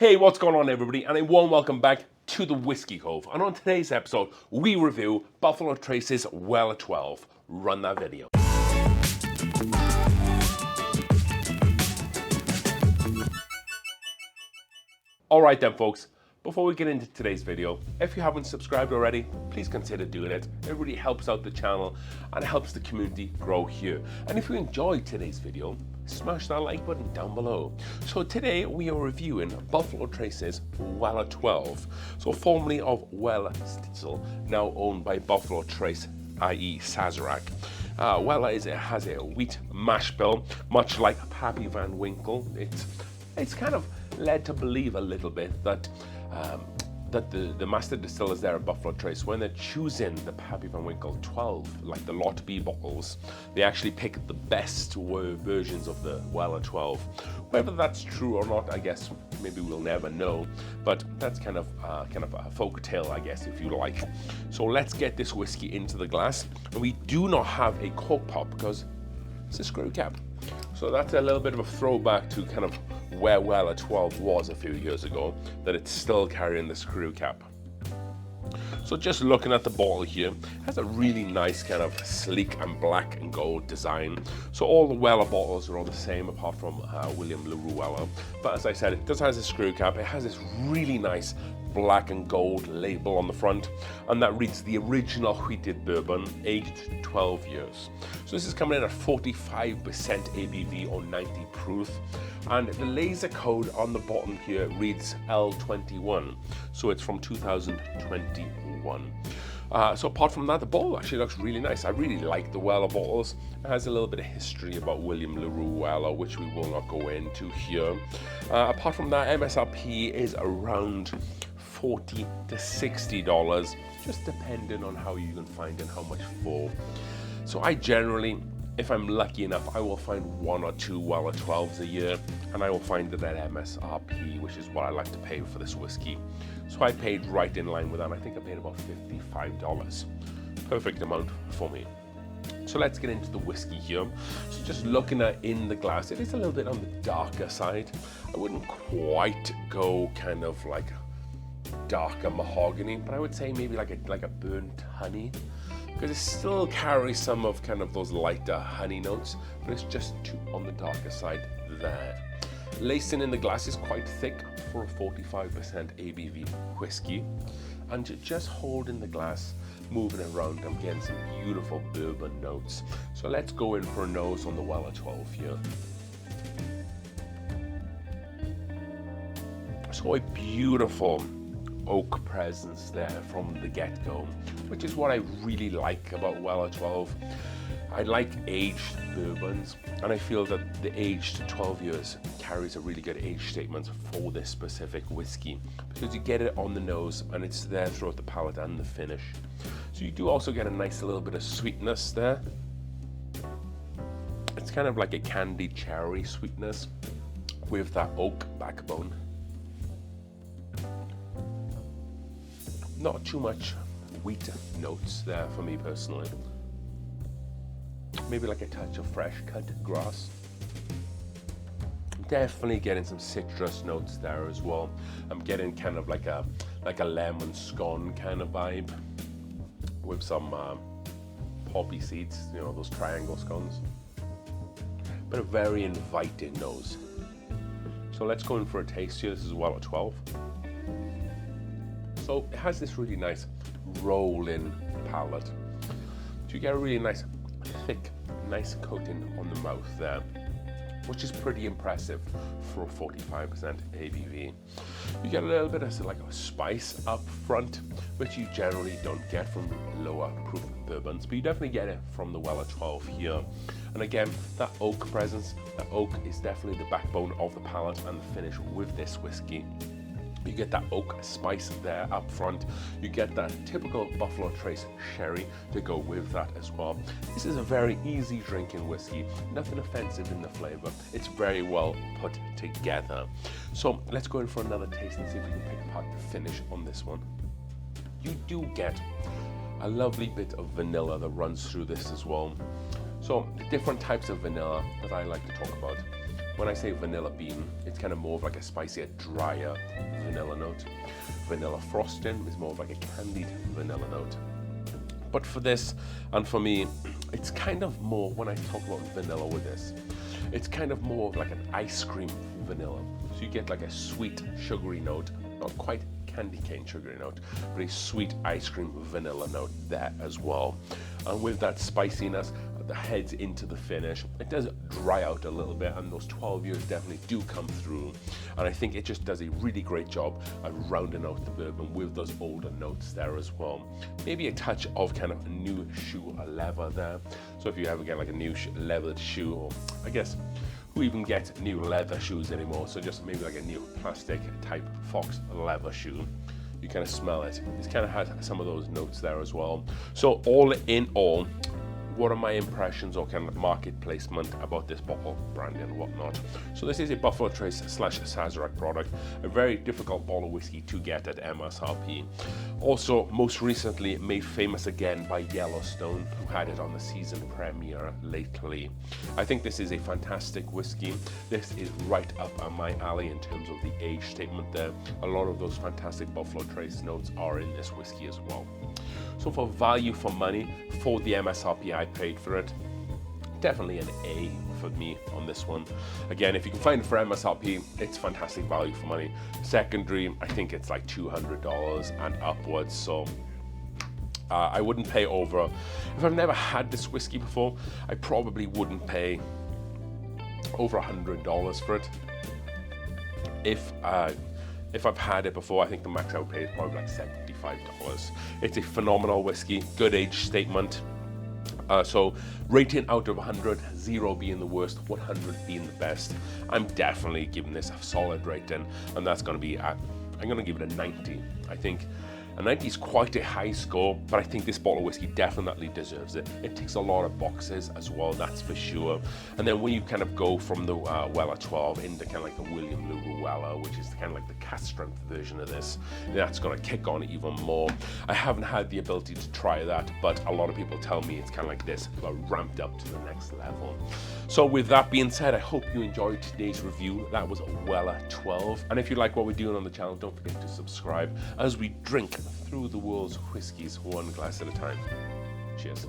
Hey, what's going on everybody, and a warm welcome back to the Whiskey Cove. And on today's episode, we review Buffalo Trace's Weller 12. Run that video. Alright then folks, before we get into today's video, if you haven't subscribed already, please consider doing it. It really helps out the channel and helps the community grow here. And if you enjoyed today's video, smash that like button down below. So today we are reviewing Buffalo Trace's Weller 12, so formerly of Weller Stitzel, now owned by Buffalo Trace, i.e. Sazerac. Weller has a wheat mash bill, much like Pappy Van Winkle. It's kind of led to believe a little bit that the master distillers there at Buffalo Trace, when they're choosing the Pappy Van Winkle 12, like the Lot B bottles, they actually pick the best versions of the Weller 12. Whether that's true or not, I guess maybe we'll never know, but that's kind of a folk tale, I guess, if you like. So let's get this whiskey into the glass. And we do not have a cork pop because it's a screw cap. So that's a little bit of a throwback to kind of where Weller 12 was a few years ago, that it's still carrying the screw cap. So just looking at the bottle here, it has a really nice kind of sleek and black and gold design. So all the Weller bottles are all the same apart from William LaRue Weller. But as I said, it does have a screw cap. It has this really nice black and gold label on the front, and that reads the original wheated bourbon, aged 12 years. So this is coming in at 45% ABV or 90 proof, and the laser code on the bottom here reads L21, so it's from 2021. So apart from that, the bottle actually looks really nice. I really like the Weller bottles. It has a little bit of history about William LaRue Weller, which we will not go into here. Apart from that, MSRP is around $40 to $60, just depending on how you can find and how much for. So I generally, if I'm lucky enough, I will find one or two Weller 12s a year, and I will find it at MSRP, which is what I like to pay for this whiskey. So I paid right in line with that. I think I paid about $55. Perfect amount for me. So let's get into the whiskey here. So just looking at in the glass, it is a little bit on the darker side. I wouldn't quite go kind of like darker mahogany, but I would say maybe like a burnt honey, because it still carries some of kind of those lighter honey notes, but it's just on the darker side there. Lacing in the glass is quite thick for a 45% ABV whiskey, and just holding the glass, moving it around, I'm getting some beautiful bourbon notes. So let's go in for a nose on the Weller 12 here. So a beautiful oak presence there from the get-go, which is what I really like about Weller 12. I like aged bourbons, and I feel that the aged 12 years carries a really good age statement for this specific whiskey, because you get it on the nose and it's there throughout the palate and the finish. So you do also get a nice little bit of sweetness there. It's kind of like a candied cherry sweetness with that oak backbone. Not too much wheat notes there for me personally. Maybe like a touch of fresh cut grass. Definitely getting some citrus notes there as well. I'm getting kind of like a lemon scone kind of vibe with some poppy seeds, you know, those triangle scones. But a very inviting nose. So let's go in for a taste here. This is Weller 12. So it has this really nice roll-in palate. So you get a really nice, thick, nice coating on the mouth there, which is pretty impressive for a 45% ABV. You get a little bit of like a spice up front, which you generally don't get from lower proof bourbons, but you definitely get it from the Weller 12 here. And again, that oak presence, that oak is definitely the backbone of the palate and the finish with this whiskey. You get that oak spice there up front. You get that typical Buffalo Trace sherry to go with that as well. This is a very easy drinking whiskey, nothing offensive in the flavor. It's very well put together. So let's go in for another taste and see if we can pick apart the finish on this one. You do get a lovely bit of vanilla that runs through this as well. So the different types of vanilla that I like to talk about. When I say vanilla bean, it's kind of more of like a spicier, drier vanilla note. Vanilla frosting is more of like a candied vanilla note. But for this, and for me, it's kind of more, when I talk about vanilla with this, it's kind of more of like an ice cream vanilla. So you get like a sweet, sugary note, not quite candy cane sugary note, but a sweet ice cream vanilla note there as well. And with that spiciness that heads into the finish, it does dry out a little bit, and those 12 years definitely do come through. And I think it just does a really great job of rounding out the bourbon with those older notes there as well. Maybe a touch of kind of a new shoe leather there. So if you ever get like a new leathered shoe, or I guess who even gets new leather shoes anymore, so just maybe like a new plastic type fox leather shoe, you kind of smell it. It's kind of had some of those notes there as well. So all in all, what are my impressions or kind of market placement about this bottle, branding and whatnot? So this is a Buffalo Trace / Sazerac product, a very difficult bottle of whiskey to get at MSRP. Also, most recently made famous again by Yellowstone, who had it on the season premiere lately. I think this is a fantastic whiskey. This is right up my alley in terms of the age statement there. A lot of those fantastic Buffalo Trace notes are in this whiskey as well. So for value for money, for the MSRP I paid for it, definitely an A for me on this one. Again, if you can find it for MSRP, it's fantastic value for money. Secondary, I think it's like $200 and upwards. So I wouldn't pay over, if I've never had this whiskey before, I probably wouldn't pay over $100 for it. If I've had it before, I think the max I would pay is probably like $75. It's a phenomenal whiskey, good age statement. So rating out of 100, 0 being the worst, 100 being the best. I'm definitely giving this a solid rating, and that's going to be, I'm going to give it a 90. I think a 90 is quite a high score, but I think this bottle of whiskey definitely deserves it. It ticks a lot of boxes as well, that's for sure. And then when you kind of go from the Weller 12 into kind of like the William Lou Weller, which is kind of like the cast strength version of this, that's going to kick on even more. I haven't had the ability to try that, but a lot of people tell me it's kind of like this, but ramped up to the next level. So with that being said, I hope you enjoyed today's review. That was Weller 12. And if you like what we're doing on the channel, don't forget to subscribe as we drink through the world's whiskies one glass at a time. Cheers.